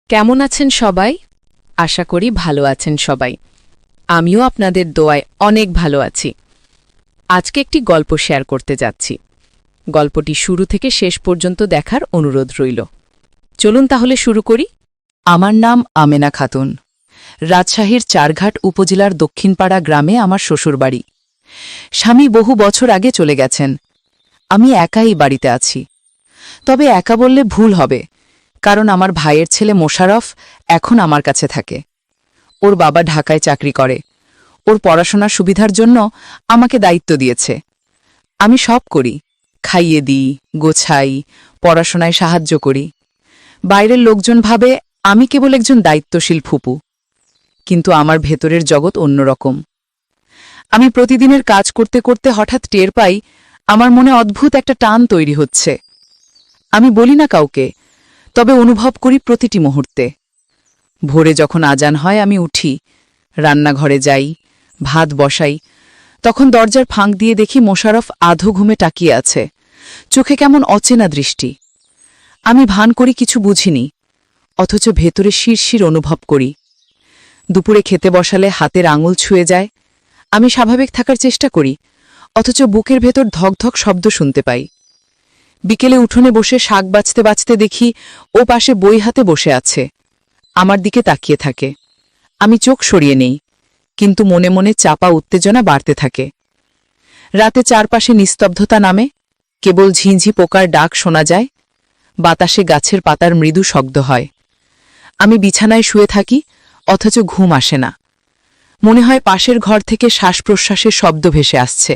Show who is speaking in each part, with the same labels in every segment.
Speaker 1: কেমন আছেন সবাই? আশা করি ভালো আছেন সবাই। আমিও আপনাদের দোয়ায় অনেক ভালো আছি। আজকে একটি গল্প শেয়ার করতে যাচ্ছি। গল্পটি শুরু থেকে শেষ পর্যন্ত দেখার অনুরোধ রইল। চলুন তাহলে শুরু করি।
Speaker 2: আমার নাম আমেনা খাতুন। রাজশাহীর চারঘাট উপজেলার দক্ষিণপাড়া গ্রামে আমার শ্বশুরবাড়ি। স্বামী বহু বছর আগে চলে গেছেন। আমি একাই বাড়িতে আছি। তবে একা বললে ভুল হবে, কারণ আমার ভাইয়ের ছেলে মোশাররফ এখন আমার কাছে থাকে। ওর বাবা ঢাকায় চাকরি করে। ওর পড়াশোনার সুবিধার জন্য আমাকে দায়িত্ব দিয়েছে। আমি সব করি, খাইয়ে দিই, গোছাই, পড়াশোনায় সাহায্য করি। বাইরের লোকজন ভাবে আমি কেবল একজন দায়িত্বশীল ফুপু, কিন্তু আমার ভেতরের জগৎ অন্যরকম। আমি প্রতিদিনের কাজ করতে করতে হঠাৎ টের পাই আমার মনে অদ্ভুত একটা টান তৈরি হচ্ছে। আমি বলি না কাউকে, তবে অনুভব করি প্রতিটি মুহূর্তে। ভোরে যখন আজান হয় আমি উঠি, রান্নাঘরে যাই, ভাত বসাই, তখন দরজার ফাঁক দিয়ে দেখি মোশাররফ আধো ঘুমে তাকিয়ে আছে, চোখে কেমন অচেনা দৃষ্টি। আমি ভান করি কিছু বুঝিনি, অথচ ভেতরে শিরশির অনুভব করি। দুপুরে খেতে বসালে হাতের আঙুল ছুঁয়ে যায়। আমি স্বাভাবিক থাকার চেষ্টা করি, অথচ বুকের ভেতর ধকধক শব্দ শুনতে পাই। বিকেলে উঠোনে বসে শাক বাছতে বাছতে দেখি ও পাশে বই হাতে বসে আছে, আমার দিকে তাকিয়ে থাকে। আমি চোখ সরিয়ে নেই, কিন্তু মনে মনে চাপা উত্তেজনা বাড়তে থাকে। রাতে চারপাশে নিস্তব্ধতা নামে, কেবল ঝিঁঝি পোকার ডাক শোনা যায়, বাতাসে গাছের পাতার মৃদু শব্দ হয়। আমি বিছানায় শুয়ে থাকি, অথচ ঘুম আসে না। মনে হয় পাশের ঘর থেকে শ্বাস প্রশ্বাসের শব্দ ভেসে আসছে।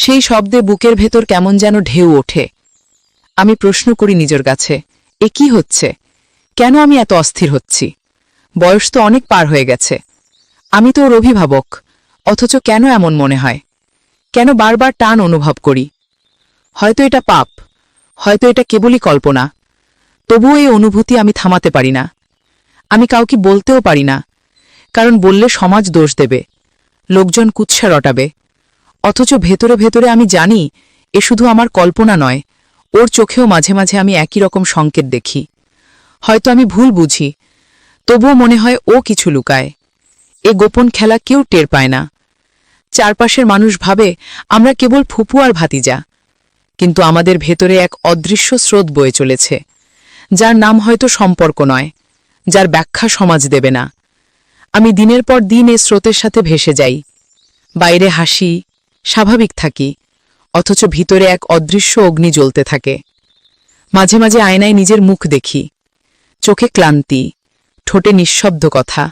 Speaker 2: সেই শব্দে বুকের ভেতর কেমন যেন ঢেউ ওঠে। আমি প্রশ্ন করি নিজের কাছে, এ কি হচ্ছে? কেন আমি এত অস্থির হচ্ছি? বয়স তো অনেক পার হয়ে গেছে। আমি তো ওর অভিভাবক, অথচ কেন এমন মনে হয়? কেন বারবার টান অনুভব করি? হয়তো এটা পাপ, হয়তো এটা কেবলই কল্পনা। তবুও এই অনুভূতি আমি থামাতে পারি না। আমি কাউকে বলতেও পারি না, কারণ বললে সমাজ দোষ দেবে, লোকজন কুৎসা রটাবে। অথচ ভেতরে ভেতরে আমি জানি এ শুধু আমার কল্পনা নয়, ওর চোখেও মাঝে মাঝে আমি একই রকম সংকেত দেখি। হয়তো আমি ভুল বুঝি, তবুও মনে হয় ও কিছু লুকায়। এ গোপন খেলা কেউ টের পায় না। চারপাশের মানুষ ভাবে আমরা কেবল ফুপু আর ভাতিজা, কিন্তু আমাদের ভেতরে এক অদৃশ্য স্রোত বয়ে চলেছে, যার নাম হয়তো সম্পর্ক নয়, যার ব্যাখ্যা সমাজ দেবে না। আমি দিনের পর দিন এ স্রোতের সাথে ভেসে যাই। বাইরে হাসি, স্বাভাবিক থাকি, অথচ ভিতরে এক অদৃশ্য অগ্নি জ্বলতে থাকে। মাঝে মাঝে আয়নায় নিজের মুখ দেখি, চোখে ক্লান্তি, ঠোঁটে নিঃশব্দ কথা,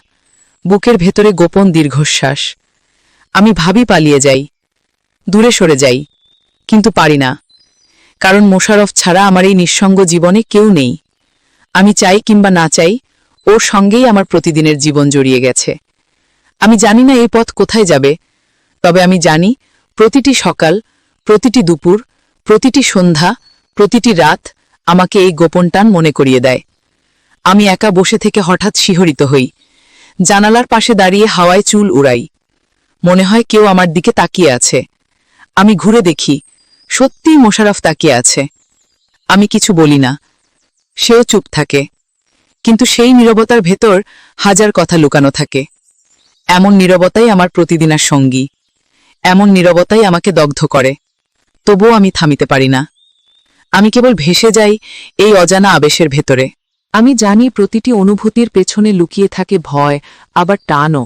Speaker 2: বুকের ভেতরে গোপন দীর্ঘশ্বাস। আমি ভাবি পালিয়ে যাই, দূরে সরে যাই, কিন্তু পারি না, কারণ মোশাররফ ছাড়া আমার এই নিঃসঙ্গ জীবনে কেউ নেই। আমি চাই কিংবা না চাই, ওর সঙ্গেই আমার প্রতিদিনের জীবন জড়িয়ে গেছে। আমি জানি না এই পথ কোথায় যাবে, তবে আমি জানি প্রতিটি সকাল, প্রতিটি দুপুর, প্রতিটি সন্ধ্যা, প্রতিটি রাত আমাকে এই গোপন টান মনে করিয়ে দেয়। আমি একা বসে থেকে হঠাৎ শিহরিত হই, জানালার পাশে দাঁড়িয়ে হাওয়ায় চুল উড়াই। মনে হয় কেউ আমার দিকে তাকিয়ে আছে। আমি ঘুরে দেখি, সত্যিই মোশাররফ তাকিয়ে আছে। আমি কিছু বলি না, সেও চুপ থাকে, কিন্তু সেই নীরবতার ভেতর হাজার কথা লুকানো থাকে। এমন নীরবতাই আমার প্রতিদিনের সঙ্গী, এমন নীরবতাই আমাকে দগ্ধ করে। তবুও আমি থামিতে পারি না। আমি কেবল ভেসে যাই এই অজানা আবেশের ভেতরে। আমি জানি প্রতিটি অনুভূতির পেছনে লুকিয়ে থাকে ভয়, আবার টানও।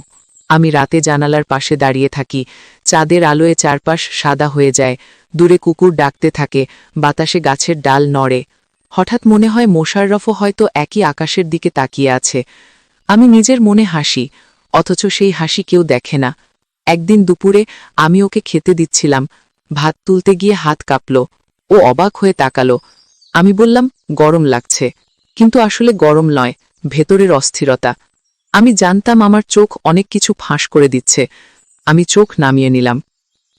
Speaker 2: আমি রাতে জানালার পাশে দাঁড়িয়ে থাকি, চাঁদের আলোয় চারপাশ সাদা হয়ে যায়, দূরে কুকুর ডাকতে থাকে, বাতাসে গাছের ডাল নড়ে। হঠাৎ মনে হয় মোশাররফও হয়তো একই আকাশের দিকে তাকিয়ে আছে। আমি নিজের মনে হাসি, অথচ সেই হাসি কেউ দেখে না। একদিন দুপুরে আমি ওকে খেতে দিচ্ছিলাম, ভাত তুলতে গিয়ে হাত কাঁপল। ও অবাক হয়ে তাকালো। আমি বললাম, গরম লাগছে, কিন্তু আসলে গরম নয়, ভেতরের অস্থিরতা। আমি জানতাম আমার চোখ অনেক কিছু ফাঁস করে দিচ্ছে। আমি চোখ নামিয়ে নিলাম।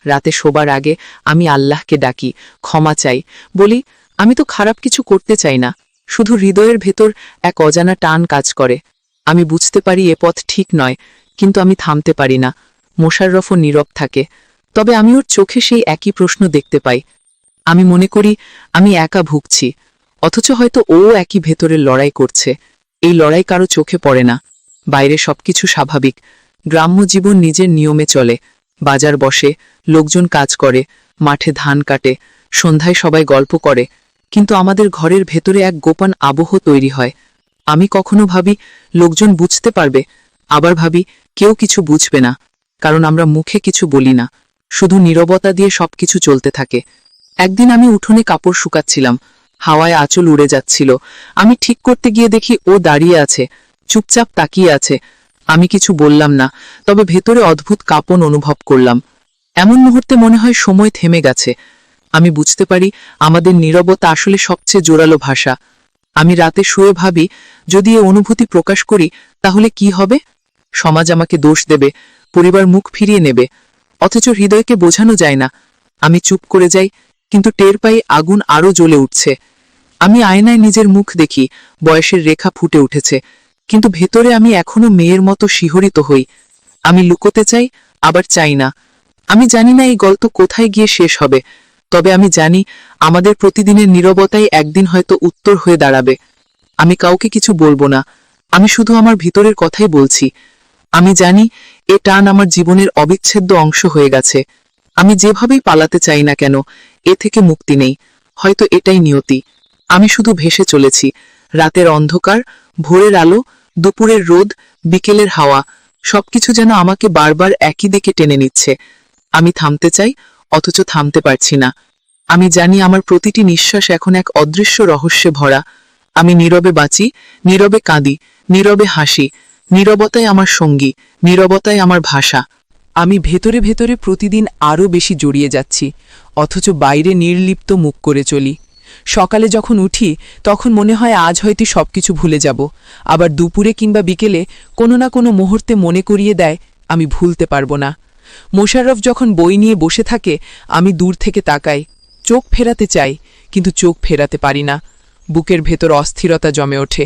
Speaker 2: রাতে শোবার আগে আমি আল্লাহকে ডাকি, ক্ষমা চাই, বলি আমি তো খারাপ কিছু করতে চাই না, শুধু হৃদয়ের ভেতর এক অজানা টান কাজ করে। আমি বুঝতে পারি এ পথ ঠিক নয়, কিন্তু আমি থামতে পারি না। মোশাররফও নীরব থাকে, তবে আমি ওর চোখে সেই একই প্রশ্ন দেখতে পাই। আমি মনে করি আমি একা ভুগছি, অথচ হয়তো ও একই ভেতরের লড়াই করছে। এই লড়াই কারো চোখে পড়ে না। বাইরে সবকিছু স্বাভাবিক। গ্রাম্য জীবন নিজের নিয়মে চলে। বাজার বসে, লোকজন কাজ করে, মাঠে ধান কাটে, সন্ধ্যায় সবাই গল্প করে। কিন্তু আমাদের ঘরের ভেতরে এক গোপন আবহ তৈরি হয়। আমি কখনো ভাবি লোকজন বুঝতে পারবে, আবার ভাবি কেউ কিছু বুঝবে না, কারণ আমরা মুখে কিছু বলি না, শুধু নীরবতা দিয়ে সবকিছু চলতে থাকে। একদিন আমি উঠোনে কাপড় শুকাচ্ছিলাম, হাওয়ায় আঁচল উড়ে যাচ্ছিল। আমি ঠিক করতে গিয়ে দেখি ও দাঁড়িয়ে আছে, চুপচাপ তাকিয়ে আছে। আমি কিছু বললাম না, তবে ভেতরে অদ্ভুত কাঁপন অনুভব করলাম। এমন মুহূর্তে মনে হয় সময় থেমে গেছে। আমি বুঝতে পারি আমাদের নীরবতা আসলে সবচেয়ে জোরালো ভাষা। আমি রাতে শুয়ে ভাবি, যদি এ অনুভূতি প্রকাশ করি তাহলে কি হবে? সমাজ আমাকে দোষ দেবে, পরিবার মুখ ফিরিয়ে নেবে, অথচ হৃদয়কে বোঝানো যায় না। আমি চুপ করে যাই, কিন্তু টের পাই আগুন আরও জ্বলে উঠছে। আমি আয়নায় নিজের মুখ দেখি, বয়সের রেখা ফুটে উঠেছে, কিন্তু ভেতরে আমি এখনো মেয়ের মতো শিহরিত হই। আমি লুকোতে চাই, আবার চাই না। আমি জানি না এই গল্প কোথায় গিয়ে শেষ হবে, তবে আমি জানি আমাদের প্রতিদিনের নীরবতাই একদিন হয়তো উত্তর হয়ে দাঁড়াবে। আমি কাউকে কিছু বলবো না, আমি শুধু আমার ভিতরের কথাই বলছি। আমি জানি এ টান আমার জীবনের অবিচ্ছেদ্য অংশ হয়ে গেছে। আমি যেভাবেই পালাতে চাই না কেন, এ থেকে মুক্তি নেই। হয়তো এটাই নিয়তি। আমি শুধু ভেসে চলেছি, রাতের অন্ধকার, ভোরের আলো, দুপুরের রোদ, বিকেলের হাওয়া, সবকিছু যেন আমাকে বারবার একই দিকে টেনে নিচ্ছে। আমি থামতে চাই, অথচ থামতে পারছি না। আমি জানি আমার প্রতিটি নিঃশ্বাস এখন এক অদৃশ্য রহস্যে ভরা। আমি নীরবে বাঁচি, নীরবে কাঁদি, নীরবে হাসি। নীরবতাই আমার সঙ্গী, নীরবতাই আমার ভাষা।
Speaker 3: আমি ভেতরে ভেতরে প্রতিদিন আরও বেশি জড়িয়ে যাচ্ছি, অথচ বাইরে নির্লিপ্ত মুখ করে চলি। সকালে যখন উঠি তখন মনে হয় আজ হয়তো সবকিছু ভুলে যাব, আবার দুপুরে কিংবা বিকেলে কোনো না কোনো মুহূর্তে মনে করিয়ে দেয় আমি ভুলতে পারবো না। মোশাররফ যখন বই নিয়ে বসে থাকে আমি দূর থেকে তাকাই, চোখ ফেরাতে চাই, কিন্তু চোখ ফেরাতে পারি না। বুকের ভেতর অস্থিরতা জমে ওঠে।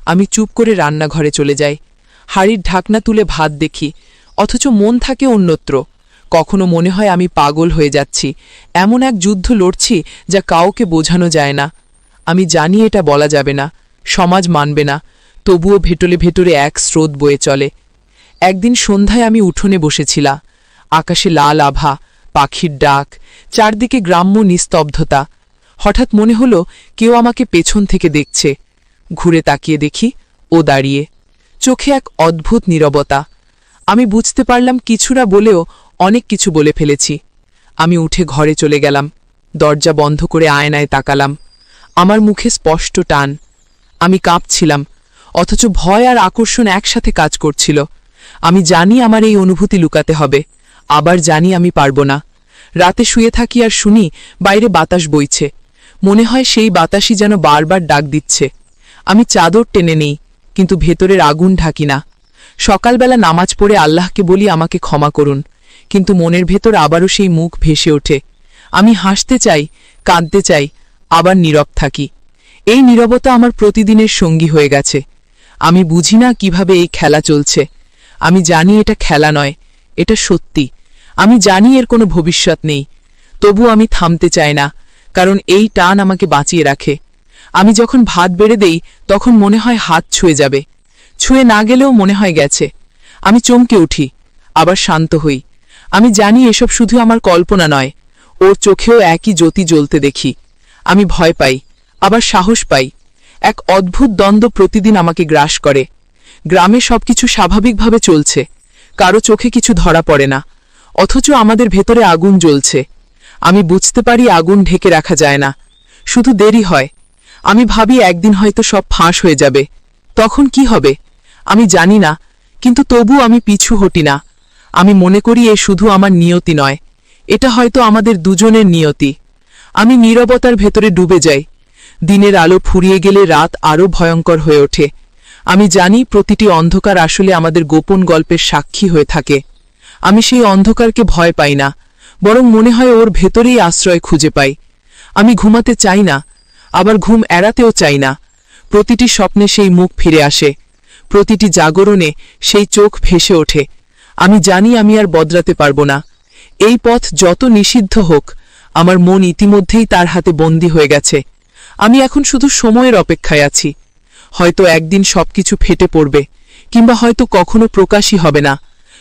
Speaker 3: আমি চুপ করে রান্নাঘরে চলে যাই। হাঁড়ির ঢাকনা তুলে ভাত দেখি, অথচ মন থাকে অন্যত্র। কখনো মনে হয় আমি পাগল হয়ে যাচ্ছি, এমন এক যুদ্ধ লড়ছি যা কাউকে বোঝানো যায় না। আমি জানি এটা বলা যাবে না, সমাজ মানবে না, তবুও ভেতরে ভেতরে এক স্রোত বয়ে চলে। একদিন সন্ধ্যায় আমি উঠোনে বসেছিলাম। আকাশে লাল আভা, পাখির ডাক, চারদিকে গ্রাম্য নিস্তব্ধতা। হঠাৎ মনে হলো কেউ আমাকে পেছন থেকে দেখছে। ঘুরে তাকিয়ে দেখি ও দাঁড়িয়ে, চোখে এক অদ্ভুত নীরবতা। আমি বুঝতে পারলাম কিছুটা বলেও অনেক কিছু বলে ফেলেছি। আমি উঠে ঘরে চলে গেলাম, দরজা বন্ধ করে আয়নায় তাকালাম। আমার মুখে স্পষ্ট টান। আমি কাঁপছিলাম, অথচ ভয় আর আকর্ষণ একসাথে কাজ করছিল। আমি জানি আমার এই অনুভূতি লুকাতে হবে, আবার জানি আমি পারব না। রাতে শুয়ে থাকি আর শুনি বাইরে বাতাস বইছে। মনে হয় সেই বাতাসই যেন বারবার ডাক দিচ্ছে। আমি চাদর টেনে নেই, কিন্তু ভেতরের আগুন ঢাকি না। সকালবেলা নামাজ পড়ে আল্লাহকে বলি আমাকে ক্ষমা করুন, কিন্তু মনের ভেতর আবারও সেই মুখ ভেসে ওঠে। আমি হাসতে চাই, কাঁদতে চাই, আবার নীরব থাকি। এই নীরবতা আমার প্রতিদিনের সঙ্গী হয়ে গেছে। আমি বুঝি না কিভাবে এই খেলা চলছে। আমি জানি এটা খেলা নয়, এটা সত্যি। আমি জানি এর কোনো ভবিষ্যৎ নেই, তবু আমি থামতে চাই না, কারণ এই টান আমাকে বাঁচিয়ে রাখে। আমি যখন ভাত বেড়ে দেই তখন মনে হয় হাত ছুঁয়ে যাবে, ছুঁয়ে না গেলেও মনে হয় গেছে। আমি চমকে উঠি, আবার শান্ত হই। আমি জানি এসব শুধু আমার কল্পনা নয়, ওর চোখেও একই জ্যোতি জ্বলতে দেখি। আমি ভয় পাই, আবার সাহস পাই। এক অদ্ভুত দ্বন্দ্ব প্রতিদিন আমাকে গ্রাস করে। গ্রামে সবকিছু স্বাভাবিকভাবে চলছে, কারো চোখে কিছু ধরা পড়ে না, অথচ আমাদের ভেতরে আগুন জ্বলছে। আমি বুঝতে পারি আগুন ঢেকে রাখা যায় না, শুধু দেরি হয়। আমি ভাবি একদিন হয়তো সব ফাঁস হয়ে যাবে, তখন কি হবে আমি জানি না, কিন্তু তবু আমি পিছু হটি না। আমি মনে করি এ শুধু আমার নিয়তি নয়, এটা হয়তো আমাদের দুজনের নিয়তি। আমি নীরবতার ভেতরে ডুবে যাই। দিনের আলো ফুরিয়ে গেলে রাত আরও ভয়ঙ্কর হয়ে ওঠে। আমি জানি প্রতিটি অন্ধকার আসলে আমাদের গোপন গল্পের সাক্ষী হয়ে থাকে। আমি সেই অন্ধকারকে ভয় পাই না, বরং মনে হয় ওর ভেতরেই আশ্রয় খুঁজে পাই। আমি ঘুমাতে চাই না, আবার ঘুম এড়াতেও চাই না। প্রতিটি স্বপ্নে সেই মুখ ফিরে আসে, প্রতিটি জাগরণে সেই চোখ ভেসে ওঠে। আমি জানি আমি আর বদলাতে পারব না। এই পথ যত নিষিদ্ধ হোক, আমার মন ইতিমধ্যেই তার হাতে বন্দী হয়ে গেছে। আমি এখন শুধু সময়ের অপেক্ষায় আছি। হয়তো একদিন সবকিছু ফেটে পড়বে, কিংবা হয়তো কখনো প্রকাশই হবে না,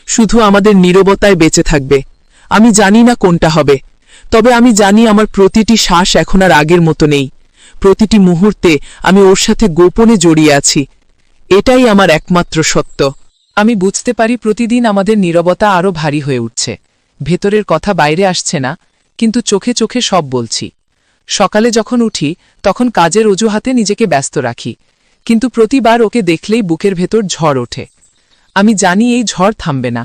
Speaker 3: শুধু আমাদের নীরবতায় বেঁচে থাকবে। আমি জানি না কোনটা হবে, তবে আমি জানি আমার প্রতিটি শ্বাস এখন আর আগের মতো নেই। প্রতিটি মুহূর্তে আমি ওর সাথে গোপনে জড়িয়ে আছি। এটাই আমার একমাত্র সত্য।
Speaker 2: আমি বুঝতে পারি প্রতিদিন আমাদের নীরবতা আরও ভারী হয়ে উঠছে। ভেতরের কথা বাইরে আসছে না, কিন্তু চোখে চোখে সব বলছি। সকালে যখন উঠি তখন কাজের অজুহাতে নিজেকে ব্যস্ত রাখি, কিন্তু প্রতিবার ওকে দেখলেই বুকের ভেতর ঝড় ওঠে। আমি জানি এই ঝড় থামবে না।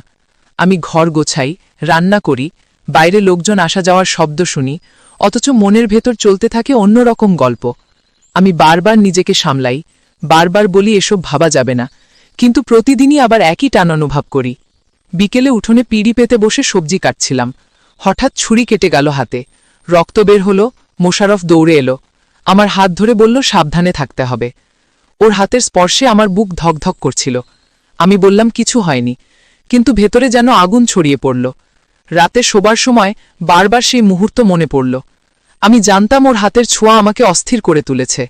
Speaker 2: আমি ঘর গোছাই, রান্না করি, বাইরে লোকজন আসা যাওয়ার শব্দ শুনি, অথচ মনের ভেতর চলতে থাকে অন্যরকম গল্প। আমি বারবার নিজেকে সামলাই, বারবার বলি এসব ভাবা যাবে না, কিন্তু প্রতিদিনই আবার একই টান অনুভব করি। বিকেলে উঠোনে পিঁড়ি পেতে বসে সবজি কাটছিলাম, হঠাৎ ছুরি কেটে গেল হাতে। রক্ত বের হলো। মোশারফ দৌড়ে এলো, আমার হাত ধরে বলল সাবধানে থাকতে হবে। ওর হাতের স্পর্শে আমার বুক ধকধক করছিল। আমি বললাম কিছু হয়নি, কিন্তু ভেতরে যেন আগুন ছড়িয়ে পড়ল। রাতে শোবার সময় বারবার সেই মুহূর্ত মনে পড়ল। আমি জানতাম ওর হাতের ছোঁয়া আমাকে অস্থির করে তুলেছে।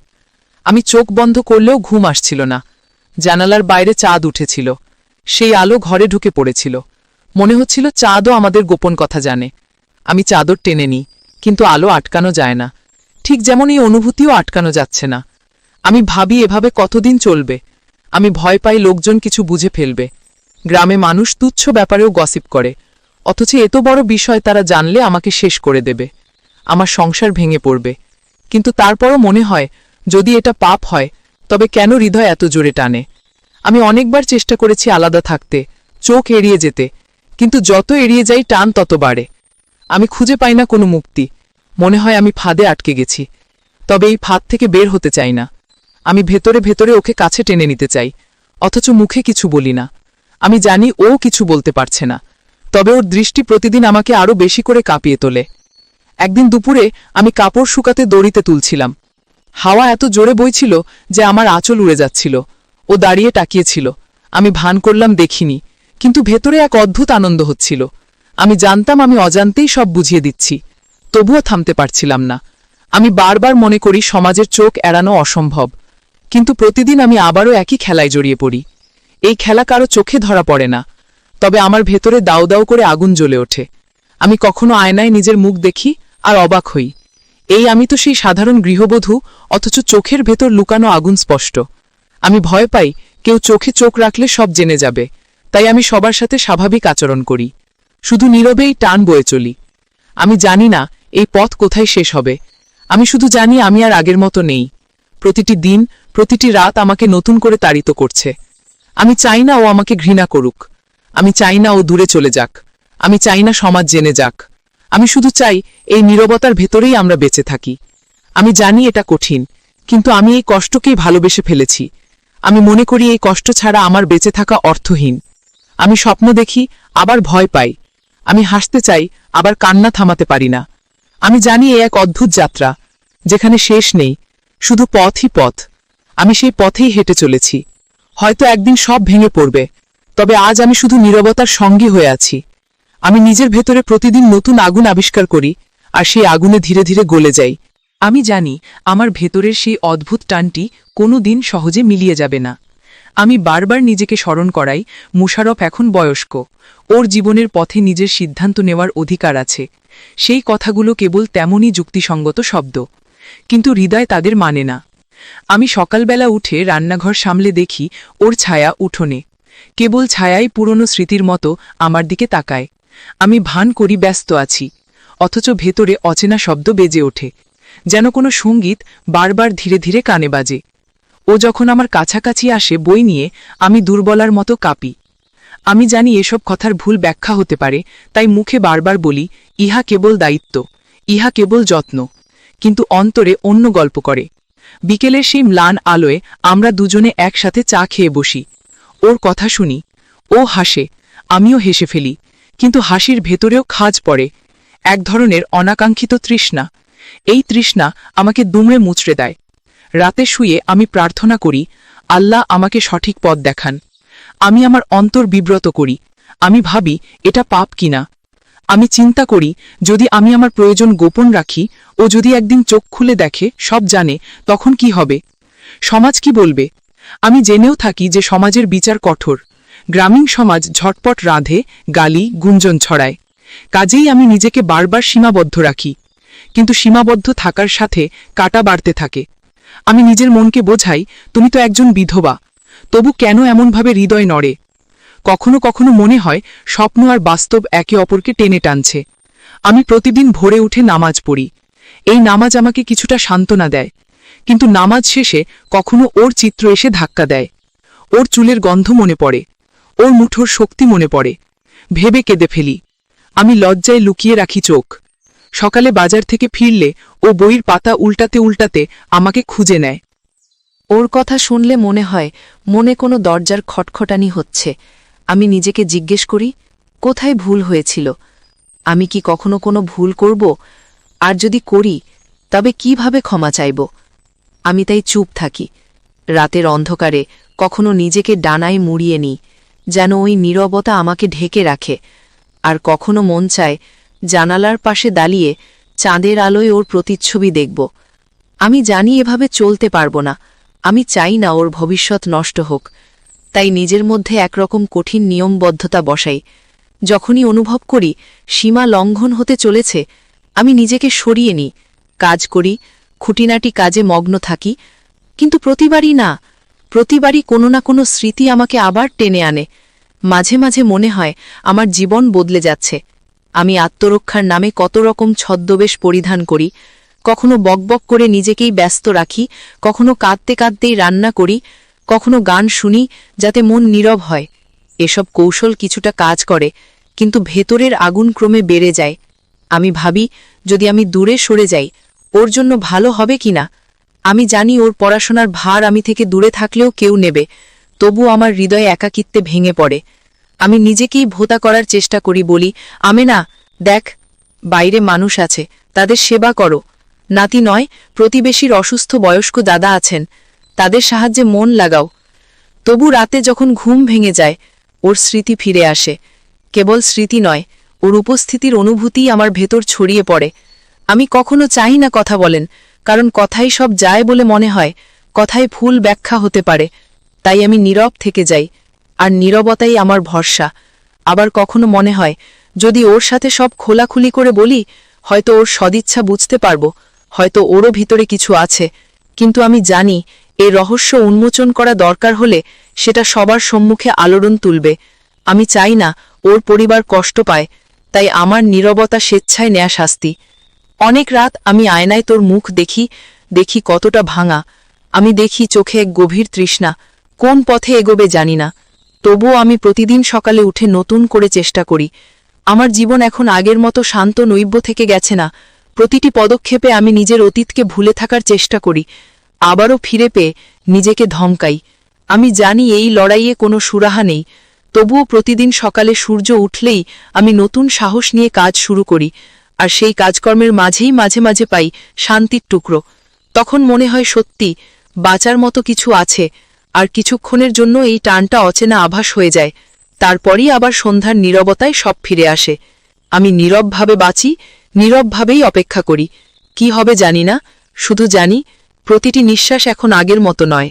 Speaker 2: আমি চোখ বন্ধ করলেও ঘুম আসছিল না। জানালার বাইরে চাঁদ উঠেছিল, সেই আলো ঘরে ঢুকে পড়েছিল। মনে হচ্ছিল চাঁদও আমাদের গোপন কথা জানে। আমি চাদর টেনে নিই, কিন্তু আলো আটকানো যায় না, ঠিক যেমন এই অনুভূতিও আটকানো যাচ্ছে না। আমি ভাবি এভাবে কতদিন চলবে। আমি ভয় পাই লোকজন কিছু বুঝে ফেলবে। গ্রামে মানুষ তুচ্ছ ব্যাপারেও গসিপ করে, অথচ এত বড় বিষয় তারা জানলে আমাকে শেষ করে দেবে, আমার সংসার ভেঙে পড়বে। কিন্তু তারপরও মনে হয় যদি এটা পাপ হয় তবে কেন হৃদয় এত জোরে টানে। আমি অনেকবার চেষ্টা করেছি আলাদা থাকতে, চোখ এড়িয়ে যেতে, কিন্তু যত এড়িয়ে যাই টান তত বাড়ে। আমি খুঁজে পাই না কোনো মুক্তি। মনে হয় আমি ফাঁদে আটকে গেছি, তবে এই ফাঁদ থেকে বের হতে চাই না। আমি ভেতরে ভেতরে ওকে কাছে টেনে নিতে চাই, অথচ মুখে কিছু বলি না। আমি জানি ও কিছু বলতে পারছে না, তবে ওর দৃষ্টি প্রতিদিন আমাকে আরও বেশি করে কাঁপিয়ে তোলে। একদিন দুপুরে আমি কাপড় শুকাতে দড়িতে তুলছিলাম। হাওয়া এত জোরে বইছিল যে আমার আঁচল উড়ে যাচ্ছিল। ও দাঁড়িয়ে তাকিয়েছিল। আমি ভান করলাম দেখিনি, কিন্তু ভেতরে এক অদ্ভুত আনন্দ হচ্ছিল। আমি জানতাম আমি অজান্তেই সব বুঝিয়ে দিচ্ছি, তবুও থামতে পারছিলাম না। আমি বারবার মনে করি সমাজের চোখ এড়ানো অসম্ভব, কিন্তু প্রতিদিন আমি আবারও একই খেলায় জড়িয়ে পড়ি। এই খেলা কারো চোখে ধরা পড়ে না, তবে আমার ভেতরে দাউ দাউ করে আগুন জ্বলে ওঠে। আমি কখনো আয়নায় নিজের মুখ দেখি আর অবাক হই, এই আমি তো সেই সাধারণ গৃহবধূ, অথচ চোখের ভেতর লুকানো আগুন স্পষ্ট। আমি ভয় পাই কেউ চোখে চোখ রাখলে সব জেনে যাবে, তাই আমি সবার সাথে স্বাভাবিক আচরণ করি, শুধু নীরবেই টান বয়ে চলি। আমি জানি না এই পথ কোথায় শেষ হবে। আমি শুধু জানি আমি আর আগের মতো নেই। প্রতিটি দিন, প্রতিটি রাত আমাকে নতুন করে তাড়িত করছে। আমি চাই না ও আমাকে ঘৃণা করুক, আমি চাই না ও দূরে চলে যাক, আমি চাই না সমাজ জেনে যাক। আমি শুধু চাই এই নীরবতার ভেতরেই আমরা বেঁচে থাকি। আমি জানি এটা কঠিন, কিন্তু আমি এই কষ্টকেই ভালোবেসে ফেলেছি। আমি মনে করি এই কষ্ট ছাড়া আমার বেঁচে থাকা অর্থহীন। আমি স্বপ্ন দেখি, আবার ভয় পাই। আমি হাসতে চাই, আবার কান্না থামাতে পারি না। আমি জানি এ এক অদ্ভুত যাত্রা, যেখানে শেষ নেই, শুধু পথই পথ। আমি সেই পথেই হেঁটে চলেছি। হয়তো একদিন সব ভেঙে পড়বে, তবে আজ আমি শুধু নীরবতার সঙ্গী হয়ে আছি। আমি নিজের ভেতরে প্রতিদিন নতুন আগুন আবিষ্কার করি, আর সেই আগুনে ধীরে ধীরে গলে যাই। আমি জানি আমার ভেতরের সেই অদ্ভুত টানটি কোনো দিন সহজে মিলিয়ে যাবে না। আমি বারবার নিজেকে স্মরণ করাই, মোশারফ এখন বয়স্ক, ওর জীবনের পথে নিজের সিদ্ধান্ত নেওয়ার অধিকার আছে। সেই কথাগুলো কেবল তেমনই যুক্তিসঙ্গত শব্দ, কিন্তু হৃদয় তাদের মানে না। আমি সকালবেলা উঠে রান্নাঘর সামলে দেখি ওর ছায়া উঠোনে, কেবল ছায়াই পুরনো স্মৃতির মতো আমার দিকে তাকায়। আমি ভান করি ব্যস্ত আছি, অথচ ভেতরে অচেনা শব্দ বেজে ওঠে, যেন কোনো সঙ্গীত বারবার ধীরে ধীরে কানে বাজে। ও যখন আমার কাছাকাছি আসে বই নিয়ে, আমি দুর্বলার মতো কাঁপি। আমি জানি এসব কথার ভুল ব্যাখ্যা হতে পারে, তাই মুখে বারবার বলি ইহা কেবল দায়িত্ব, ইহা কেবল যত্ন, কিন্তু অন্তরে অন্য গল্প করে। বিকেলের সেই ম্লান আলোয় আমরা দুজনে একসাথে চা খেয়ে বসি। ওর কথা শুনি, ও হাসে, আমিও হেসে ফেলি, কিন্তু হাসির ভেতরেও খাজ পড়ে, এক ধরনের অনাকাঙ্ক্ষিত তৃষ্ণা। এই তৃষ্ণা আমাকে দুমড়ে মুচড়ে দেয়। রাতে শুয়ে আমি প্রার্থনা করি, আল্লাহ আমাকে সঠিক পথ দেখান। আমি আমার অন্তর বিব্রত করি, আমি ভাবি এটা পাপ কিনা। আমি চিন্তা করি যদি আমি আমার প্রয়োজন গোপন রাখি, ও যদি একদিন চোখ খুলে দেখে, সব জানে, তখন কি হবে? সমাজ কি বলবে?
Speaker 3: আমি জেনেও থাকি যে সমাজের বিচার কঠোর। গ্রামীণ সমাজ ঝটপট রাঁধে, গালি, গুঞ্জন ছড়ায়। কাজেই আমি নিজেকে বারবার সীমাবদ্ধ রাখি। কিন্তু সীমাবদ্ধ থাকার সাথে কাটা বাড়তে থাকে। আমি নিজের মনকে বোঝাই, তুমি তো একজন বিধবা, তবু কেন এমনভাবে হৃদয় নড়ে? কখনো কখনো মনে হয় স্বপ্ন আর বাস্তব একে অপরকে টেনে টানছে। আমি প্রতিদিন ভোরে উঠে নামাজ পড়ি। এই নামাজ আমাকে কিছুটা সান্ত্বনা দেয়, কিন্তু নামাজ শেষে কখনো ওর চিত্র এসে ধাক্কা দেয়। ওর চুলের গন্ধ মনে পড়ে, ওর মুঠোর শক্তি মনে পড়ে। ভেবে কেঁদে ফেলি। আমি লজ্জায় লুকিয়ে রাখি চোখ। সকালে বাজার থেকে ফিরলে ও বইয়ের পাতা উল্টাতে উল্টাতে আমাকে খুঁজে নেয়।
Speaker 2: ওর কথা শুনলে মনে হয় মনে কোনো দরজার খটখটানি হচ্ছে। আমি নিজেকে জিজ্ঞেস করি, কোথায় ভুল হয়েছিল? আমি কি কখনো কোনো ভুল করব? আর যদি করি, তবে কিভাবে ক্ষমা চাইব? আমি তাই চুপ থাকি। রাতের অন্ধকারে কখনো নিজেকে ডানায় মুড়িয়ে নিই, যেন ওই নীরবতা আমাকে ঢেকে রাখে। আর কখনো মন চায় জানালার পাশে দাঁড়িয়ে চাঁদের আলোয় ওর প্রতিচ্ছবি দেখব। আমি জানি এভাবে চলতে পারব না। আমি চাই না ওর ভবিষ্যৎ নষ্ট হোক। তাই নিজের মধ্যে একরকম কঠিন নিয়মবদ্ধতা বসাই। যখনই অনুভব করি সীমা লঙ্ঘন হতে চলেছে, আমি নিজেকে সরিয়ে নিই, কাজ করি, খুঁটিনাটি কাজে মগ্ন থাকি। কিন্তু প্রতিবারই কোনো না কোনো স্মৃতি আমাকে আবার টেনে আনে। মাঝে মাঝে মনে হয় আমার জীবন বদলে যাচ্ছে। আমি আত্মরক্ষার নামে কত রকম ছদ্মবেশ পরিধান করি। কখনো বকবক করে নিজেকেই ব্যস্ত রাখি, কখনো কাঁদতে কাঁদতেই রান্না করি, কখনো গান শুনি যাতে মন নীরব হয়। এসব কৌশল কিছুটা কাজ করে, কিন্তু ভেতরের আগুন ক্রমে বেড়ে যায়। আমি ভাবি, যদি আমি দূরে সরে যাই, ওর জন্য ভালো হবে কিনা। আমি জানি ওর পড়াশোনার ভার আমি থেকে দূরে থাকলেও কেউ নেবে, তবু আমার হৃদয়ে একাকিত্বে ভেঙে পড়ে। আমি নিজেকেই ভোতা করার চেষ্টা করি, বলি, আমেনা, দেখ, বাইরে মানুষ আছে, তাদের সেবা করো। নাতি নয়, প্রতিবেশীর অসুস্থ বয়স্ক দাদা আছেন, তাদের সাহায্যে মন লাগাও। তবু রাতে যখন ঘুম ভেঙে যায়, ওর স্মৃতি ফিরে আসে। কেবল স্মৃতি নয়, ওর উপস্থিতির অনুভূতিই আমার ভেতর ছড়িয়ে পড়ে। আমি কখনো চাই না কথা বলেন, কারণ কথাই সব যায় বলে মনে হয়, কথায় ভুল ব্যাখ্যা হতে পারে। তাই আমি নীরব থেকে যাই, আর নীরবতাই আমার ভরসা। আবার কখনো মনে হয়, যদি ওর সাথে সব খোলাখুলি করে বলি, হয়তো ওর সদিচ্ছা বুঝতে পারব, হয়তো ওরও ভিতরে কিছু আছে। কিন্তু আমি জানি এই রহস্য উন্মোচন করা দরকার হলে সেটা সবার সম্মুখে আলোড়ন তুলবে। আমি চাই না ওর পরিবার কষ্ট পায়, তাই আমার নীরবতা স্বেচ্ছায় নেয়া শাস্তি। অনেক রাত আমি আয়নায় তোর মুখ দেখি কতটা ভাঙা। আমি দেখি চোখে এক গভীর তৃষ্ণা, কোন পথে এগোবে জানি না। তবুও আমি প্রতিদিন সকালে উঠে নতুন করে চেষ্টা করি। আমার জীবন এখন আগের মতো শান্ত নৈব্য থেকে গেছে না। প্রতিটি পদক্ষেপে আমি নিজের অতীতকে ভুলে থাকার চেষ্টা করি, আবারও ফিরে পেয়ে নিজেকে ধমকাই। আমি জানি এই লড়াইয়ে কোনো সুরাহা নেই, তবুও প্রতিদিন সকালে সূর্য উঠলেই আমি নতুন সাহস নিয়ে কাজ শুরু করি। আর সেই কাজকর্মের মাঝেই মাঝে মাঝে পাই শান্তির টুকরো। তখন মনে হয় সত্যি বাঁচার মতো কিছু আছে। আর কিছুক্ষণের জন্য এই টানটা অচেনা আভাস হয়ে যায়। তারপরই আবার সন্ধ্যার নীরবতায় সব ফিরে আসে। আমি নীরবভাবে বাঁচি, নীরবভাবেই অপেক্ষা করি। কি হবে জানি না, শুধু জানি প্রতিটি নিঃশ্বাস এখন আগের মতো নয়।